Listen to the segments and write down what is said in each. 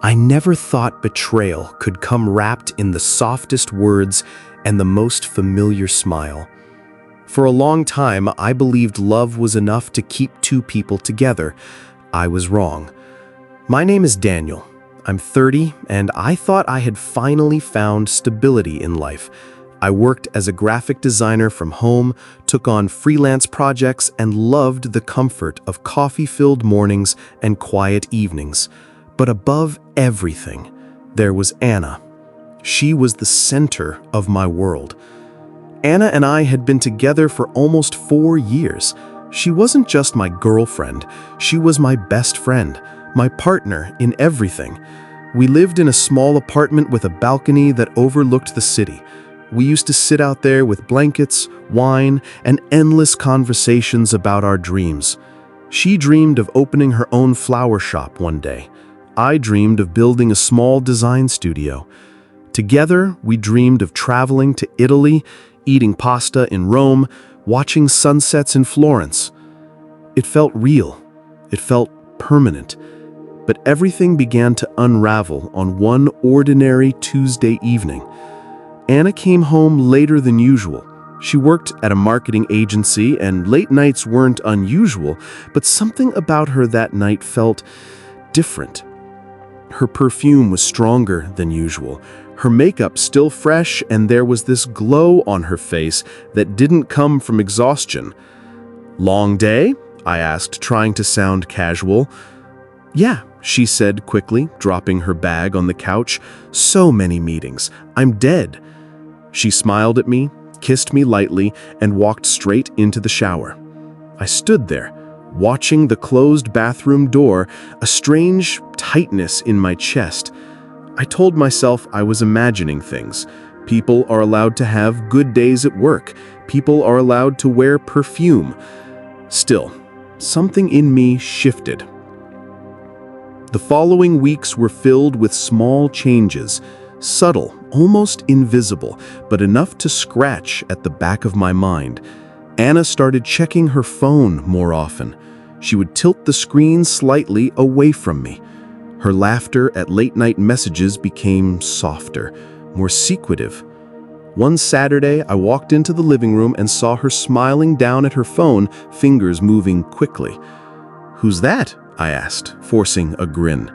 I never thought betrayal could come wrapped in the softest words and the most familiar smile. For a long time, I believed love was enough to keep two people together. I was wrong. My name is Daniel. I'm 30, and I thought I had finally found stability in life. I worked as a graphic designer from home, took on freelance projects, and loved the comfort of coffee-filled mornings and quiet evenings. But above everything, there was Anna. She was the center of my world. Anna and I had been together for almost 4 years. She wasn't just my girlfriend, she was my best friend, my partner in everything. We lived in a small apartment with a balcony that overlooked the city. We used to sit out there with blankets, wine, and endless conversations about our dreams. She dreamed of opening her own flower shop one day. I dreamed of building a small design studio. Together, we dreamed of traveling to Italy, eating pasta in Rome, watching sunsets in Florence. It felt real. It felt permanent. But everything began to unravel on one ordinary Tuesday evening. Anna came home later than usual. She worked at a marketing agency, and late nights weren't unusual, but something about her that night felt different. Her perfume was stronger than usual, her makeup still fresh, and there was this glow on her face that didn't come from exhaustion. "Long day?" I asked, trying to sound casual. "Yeah," she said quickly, dropping her bag on the couch. "So many meetings. I'm dead." She smiled at me, kissed me lightly, and walked straight into the shower. I stood there, watching the closed bathroom door, a strange tightness in my chest. I told myself I was imagining things. People are allowed to have good days at work. People are allowed to wear perfume. Still, something in me shifted. The following weeks were filled with small changes, subtle, almost invisible, but enough to scratch at the back of my mind. Anna started checking her phone more often. She would tilt the screen slightly away from me. Her laughter at late-night messages became softer, more secretive. One Saturday, I walked into the living room and saw her smiling down at her phone, fingers moving quickly. "Who's that?" I asked, forcing a grin.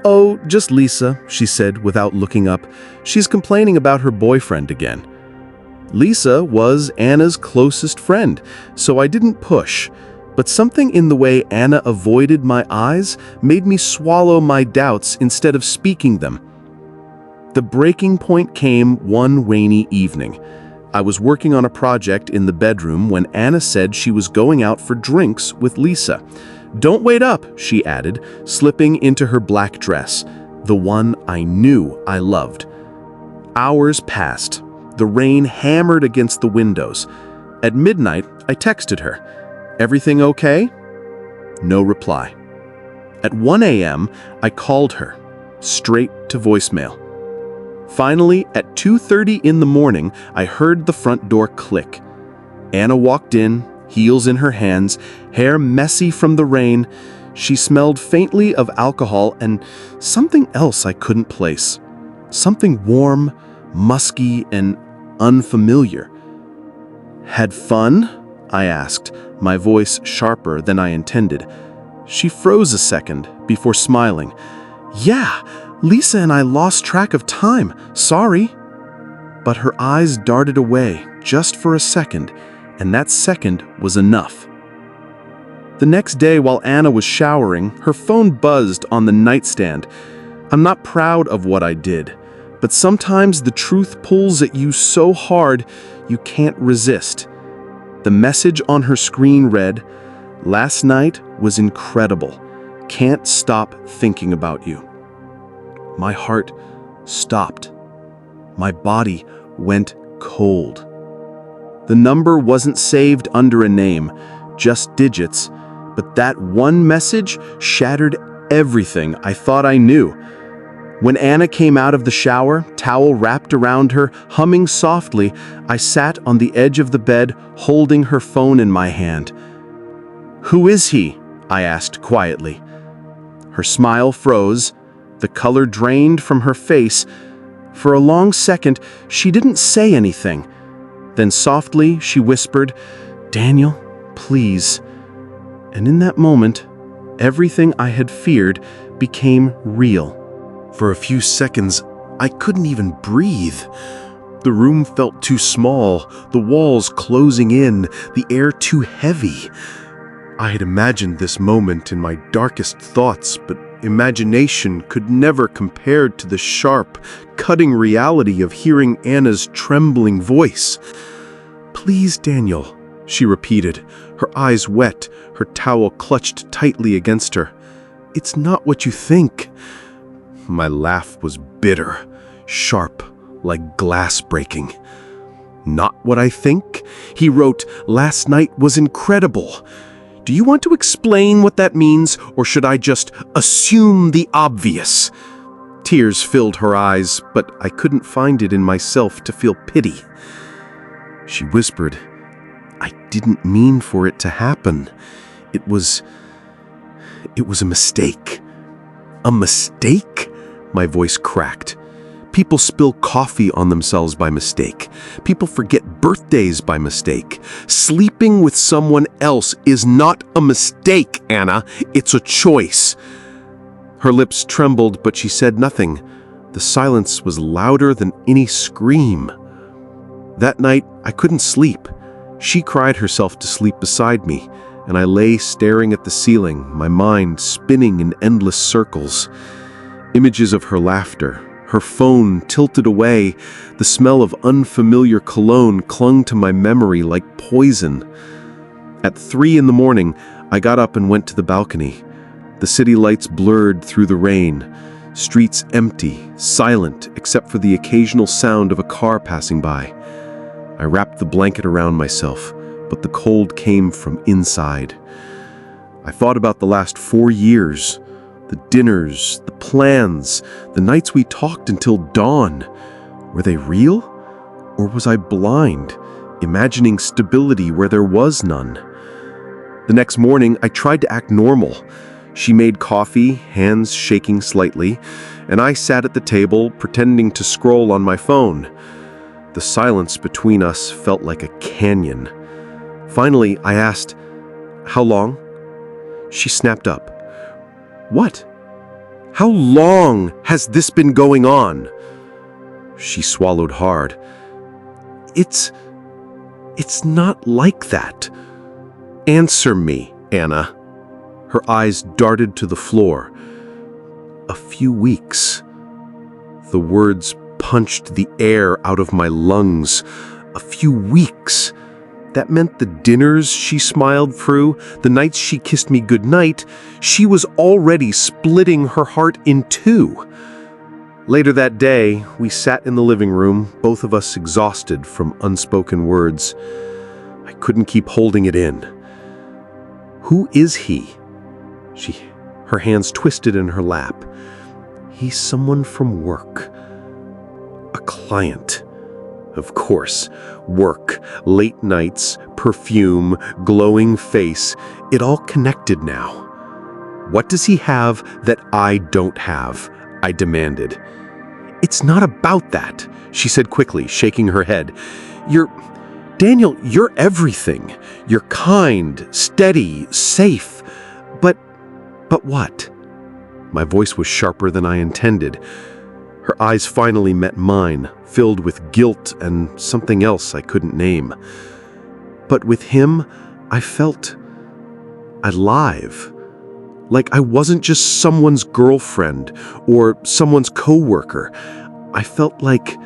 "Oh, just Lisa," she said without looking up. "She's complaining about her boyfriend again." Lisa was Anna's closest friend, so I didn't push. But something in the way Anna avoided my eyes made me swallow my doubts instead of speaking them. The breaking point came one rainy evening. I was working on a project in the bedroom when Anna said she was going out for drinks with Lisa. "Don't wait up," she added, slipping into her black dress, the one I knew I loved. Hours passed. The rain hammered against the windows. At midnight, I texted her, "Everything okay?" No reply. At 1 a.m., I called her, straight to voicemail. Finally, at 2:30 in the morning, I heard the front door click. Anna walked in, heels in her hands, hair messy from the rain. She smelled faintly of alcohol and something else I couldn't place. Something warm, musky, and unfamiliar. "Had fun?" I asked, my voice sharper than I intended. She froze a second before smiling. "Yeah, Lisa and I lost track of time. Sorry." But her eyes darted away just for a second, and that second was enough. The next day, while Anna was showering, her phone buzzed on the nightstand. I'm not proud of what I did, but sometimes the truth pulls at you so hard you can't resist. The message on her screen read, "Last night was incredible. Can't stop thinking about you." My heart stopped. My body went cold. The number wasn't saved under a name, just digits, but that one message shattered everything I thought I knew. When Anna came out of the shower, towel wrapped around her, humming softly, I sat on the edge of the bed, holding her phone in my hand. "Who is he?" I asked quietly. Her smile froze. The color drained from her face. For a long second, she didn't say anything. Then softly, she whispered, "Daniel, please." And in that moment, everything I had feared became real. For a few seconds, I couldn't even breathe. The room felt too small, the walls closing in, the air too heavy. I had imagined this moment in my darkest thoughts, but imagination could never compare to the sharp, cutting reality of hearing Anna's trembling voice. "Please, Daniel," she repeated, her eyes wet, her towel clutched tightly against her. "It's not what you think." My laugh was bitter, sharp, like glass breaking. "Not what I think?" He wrote, "Last night was incredible. Do you want to explain what that means, or should I just assume the obvious?" Tears filled her eyes, but I couldn't find it in myself to feel pity. She whispered, "I didn't mean for it to happen. It was a mistake." "A mistake?" My voice cracked. People spill coffee on themselves by mistake. People forget birthdays by mistake. Sleeping with someone else is not a mistake, Anna. It's a choice. Her lips trembled, but she said nothing. The silence was louder than any scream. That night, I couldn't sleep. She cried herself to sleep beside me, and I lay staring at the ceiling, my mind spinning in endless circles. Images of her laughter, her phone tilted away, the smell of unfamiliar cologne clung to my memory like poison. At 3 a.m, I got up and went to the balcony. The city lights blurred through the rain, streets empty, silent except for the occasional sound of a car passing by. I wrapped the blanket around myself, but the cold came from inside. I thought about the last 4 years, the dinners, the plans, the nights we talked until dawn. Were they real? Or was I blind, imagining stability where there was none? The next morning, I tried to act normal. She made coffee, hands shaking slightly, and I sat at the table, pretending to scroll on my phone. The silence between us felt like a canyon. Finally, I asked, "How long?" She snapped up. "What? How long has this been going on?" She swallowed hard. It's not like that. Answer me, Anna." Her eyes darted to the floor. "A few weeks." The words punched the air out of my lungs. A few weeks. That meant the dinners she smiled through, the nights she kissed me goodnight, she was already splitting her heart in two. Later that day, we sat in the living room, both of us exhausted from unspoken words. I couldn't keep holding it in. "Who is he?" Her hands twisted in her lap. "He's someone from work. A client." Of course, work, late nights, perfume, glowing face, it all connected now. "What does he have that I don't have?" I demanded. "It's not about that," she said quickly, shaking her head. Daniel, you're everything. You're kind, steady, safe. But what?" My voice was sharper than I intended. Her eyes finally met mine, filled with guilt and something else I couldn't name. But with him, I felt alive. Like I wasn't just someone's girlfriend or someone's coworker. I felt like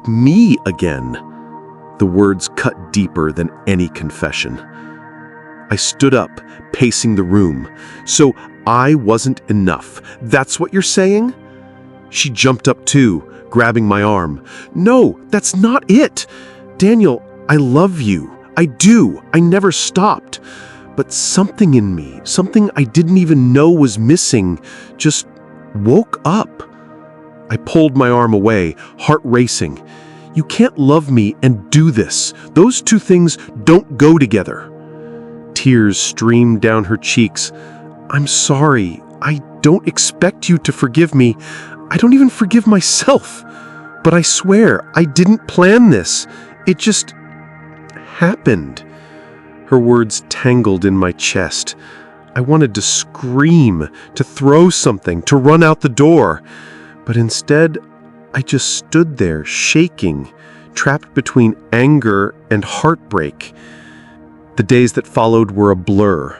me again. The words cut deeper than any confession. I stood up, pacing the room. "So I wasn't enough. That's what you're saying?" She jumped up too, grabbing my arm. "No, that's not it. Daniel, I love you. I do. I never stopped. But something in me, something I didn't even know was missing, just woke up." I pulled my arm away, heart racing. "You can't love me and do this. Those two things don't go together." Tears streamed down her cheeks. "I'm sorry. I don't expect you to forgive me. I don't even forgive myself. But I swear, I didn't plan this. It just happened." Her words tangled in my chest. I wanted to scream, to throw something, to run out the door. But instead, I just stood there, shaking, trapped between anger and heartbreak. The days that followed were a blur.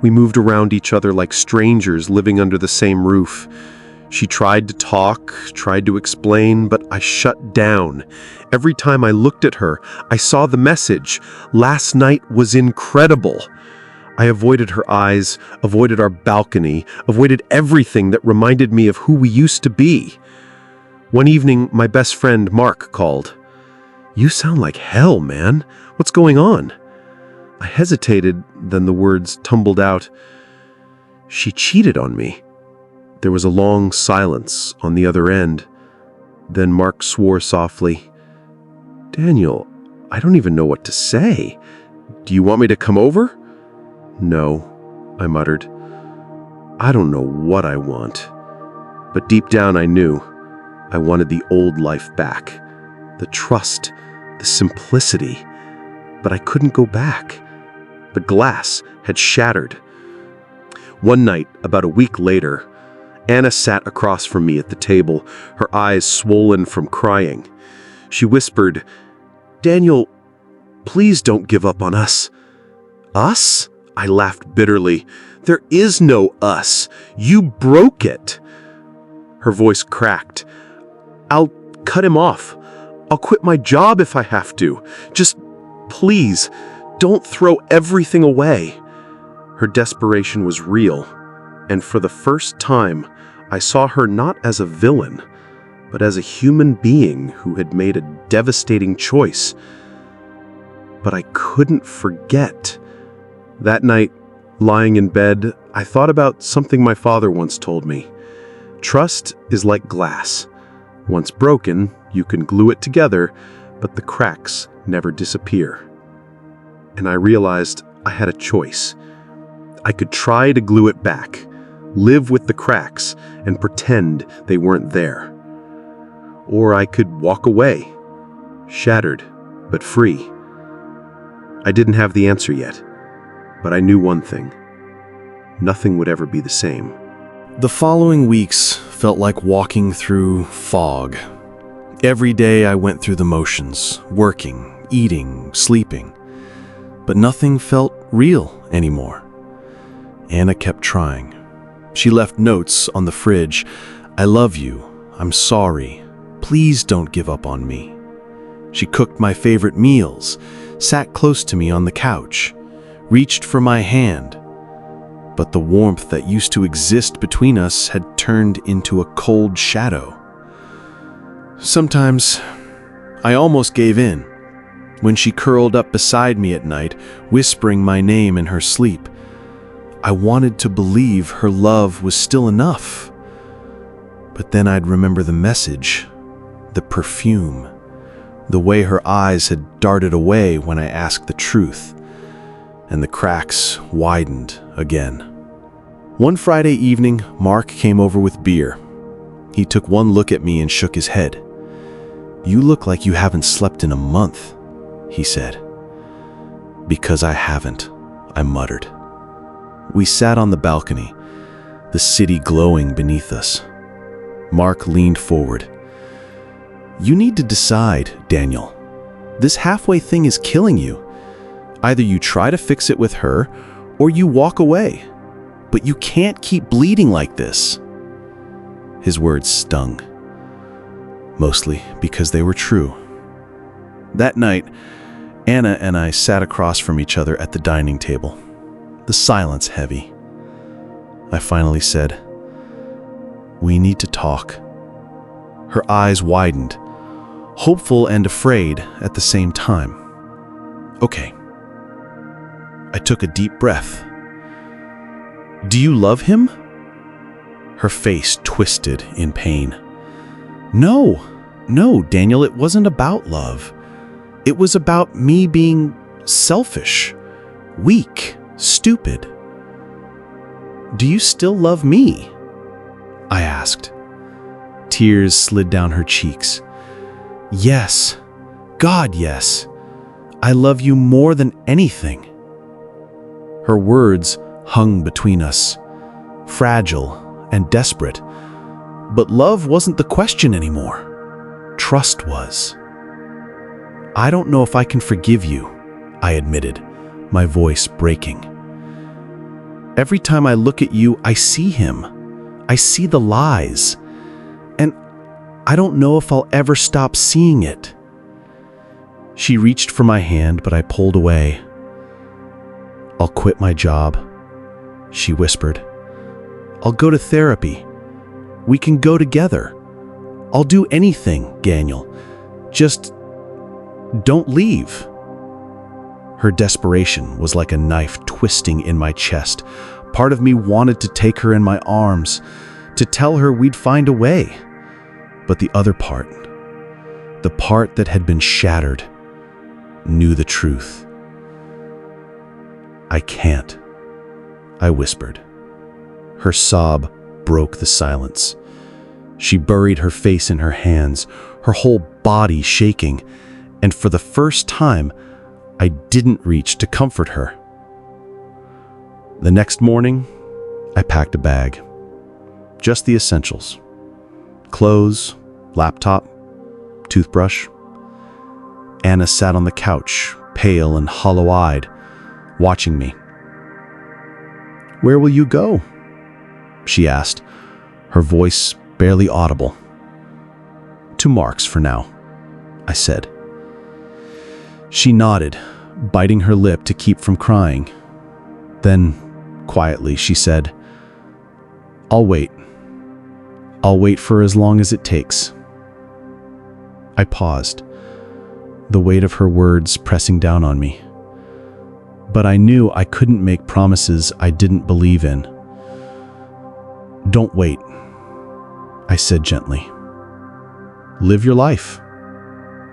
We moved around each other like strangers living under the same roof. She tried to talk, tried to explain, but I shut down. Every time I looked at her, I saw the message. Last night was incredible. I avoided her eyes, avoided our balcony, avoided everything that reminded me of who we used to be. One evening, my best friend Mark called. "You sound like hell, man. What's going on?" I hesitated, then the words tumbled out. "She cheated on me." There was a long silence on the other end. Then Mark swore softly. "Daniel, I don't even know what to say. Do you want me to come over?" "No," I muttered. "I don't know what I want." But deep down I knew I wanted the old life back. The trust, the simplicity. But I couldn't go back. The glass had shattered. One night, about a week later, Anna sat across from me at the table, her eyes swollen from crying. She whispered, "Daniel, please don't give up on us." "Us?" I laughed bitterly. "There is no us. You broke it." Her voice cracked. "I'll cut him off. I'll quit my job if I have to. Just, please, don't throw everything away." Her desperation was real, and for the first time, I saw her not as a villain, but as a human being who had made a devastating choice. But I couldn't forget. That night, lying in bed, I thought about something my father once told me. Trust is like glass. Once broken, you can glue it together, but the cracks never disappear. And I realized I had a choice. I could try to glue it back, live with the cracks, and pretend they weren't there. Or I could walk away, shattered, but free. I didn't have the answer yet, but I knew one thing. Nothing would ever be the same. The following weeks felt like walking through fog. Every day I went through the motions, working, eating, sleeping. But nothing felt real anymore. Anna kept trying. She left notes on the fridge. "I love you. I'm sorry. Please don't give up on me." She cooked my favorite meals, sat close to me on the couch, reached for my hand. But the warmth that used to exist between us had turned into a cold shadow. Sometimes I almost gave in. When she curled up beside me at night, whispering my name in her sleep, I wanted to believe her love was still enough. But then I'd remember the message, the perfume, the way her eyes had darted away when I asked the truth, and the cracks widened again. One Friday evening, Mark came over with beer. He took one look at me and shook his head. "You look like you haven't slept in a month," he said. "Because I haven't," I muttered. We sat on the balcony, the city glowing beneath us. Mark leaned forward. "You need to decide, Daniel. This halfway thing is killing you. Either you try to fix it with her, or you walk away. But you can't keep bleeding like this." His words stung, mostly because they were true. That night, Anna and I sat across from each other at the dining table, the silence heavy. I finally said, "We need to talk." Her eyes widened, hopeful and afraid at the same time. "Okay." I took a deep breath. "Do you love him?" Her face twisted in pain. No, Daniel, it wasn't about love. It was about me being selfish, weak, stupid." "Do you still love me?" I asked. Tears slid down her cheeks. "Yes, God, yes. I love you more than anything." Her words hung between us, fragile and desperate. But love wasn't the question anymore. Trust was. "I don't know if I can forgive you," I admitted, my voice breaking. "Every time I look at you, I see him. I see the lies. And I don't know if I'll ever stop seeing it." She reached for my hand, but I pulled away. "I'll quit my job," she whispered. "I'll go to therapy. We can go together. I'll do anything, Daniel. Just don't leave." Her desperation was like a knife twisting in my chest. Part of me wanted to take her in my arms, to tell her we'd find a way. But the other part, the part that had been shattered, knew the truth. "I can't," I whispered. Her sob broke the silence. She buried her face in her hands, her whole body shaking, and for the first time, I didn't reach to comfort her. The next morning, I packed a bag. Just the essentials. Clothes, laptop, toothbrush. Anna sat on the couch, pale and hollow-eyed, watching me. "Where will you go?" she asked, her voice barely audible. "To Mark's for now," I said. She nodded, biting her lip to keep from crying. Then, quietly, she said, "I'll wait. I'll wait for as long as it takes." I paused, the weight of her words pressing down on me. But I knew I couldn't make promises I didn't believe in. "Don't wait," I said gently. "Live your life.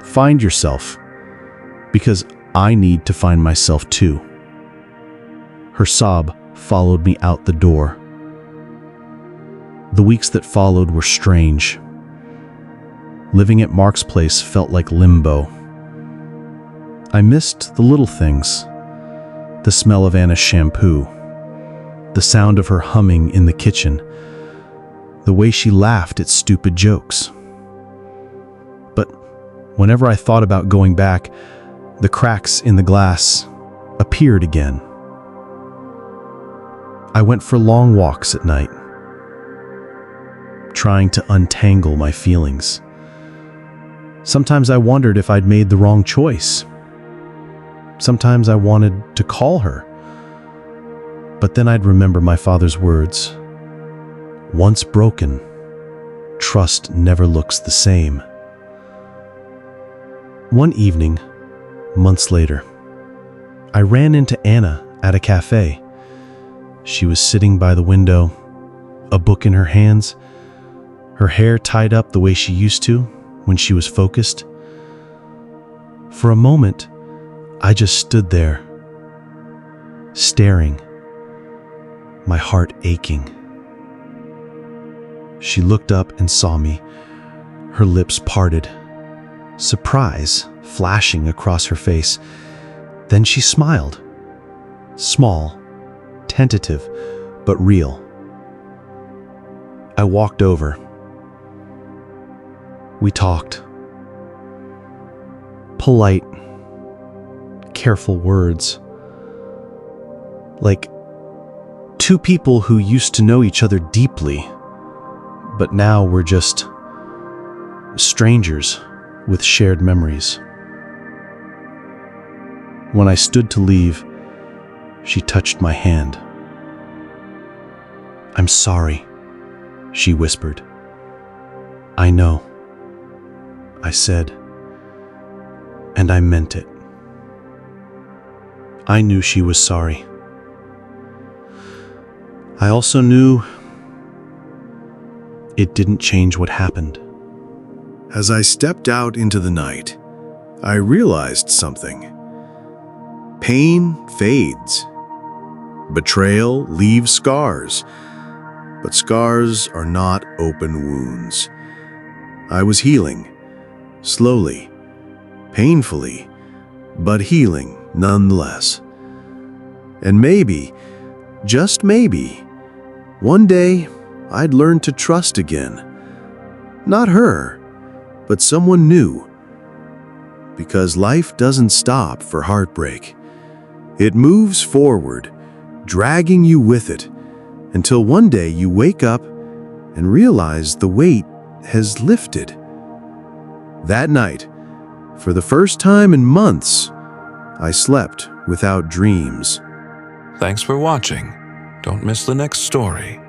Find yourself. Because I need to find myself too." Her sob followed me out the door. The weeks that followed were strange. Living at Mark's place felt like limbo. I missed the little things. The smell of Anna's shampoo. The sound of her humming in the kitchen. The way she laughed at stupid jokes. But whenever I thought about going back, the cracks in the glass appeared again. I went for long walks at night, trying to untangle my feelings. Sometimes I wondered if I'd made the wrong choice. Sometimes I wanted to call her. But then I'd remember my father's words. Once broken, trust never looks the same. One evening, months later, I ran into Anna at a cafe. She was sitting by the window, a book in her hands, her hair tied up the way she used to when she was focused. For a moment, I just stood there, staring, my heart aching. She looked up and saw me, her lips parted, surprise flashing across her face. Then she smiled, small, tentative, but real. I walked over. We talked. Polite, careful words. Like two people who used to know each other deeply, but now were just strangers with shared memories. When I stood to leave, she touched my hand. "I'm sorry," she whispered. "I know," I said, and I meant it. I knew she was sorry. I also knew it didn't change what happened. As I stepped out into the night, I realized something. Pain fades. Betrayal leaves scars, but scars are not open wounds. I was healing, slowly, painfully, but healing nonetheless. And maybe, just maybe, one day I'd learn to trust again. Not her, but someone new. Because life doesn't stop for heartbreak. It moves forward, dragging you with it, until one day you wake up and realize the weight has lifted. That night, for the first time in months, I slept without dreams. Thanks for watching. Don't miss the next story.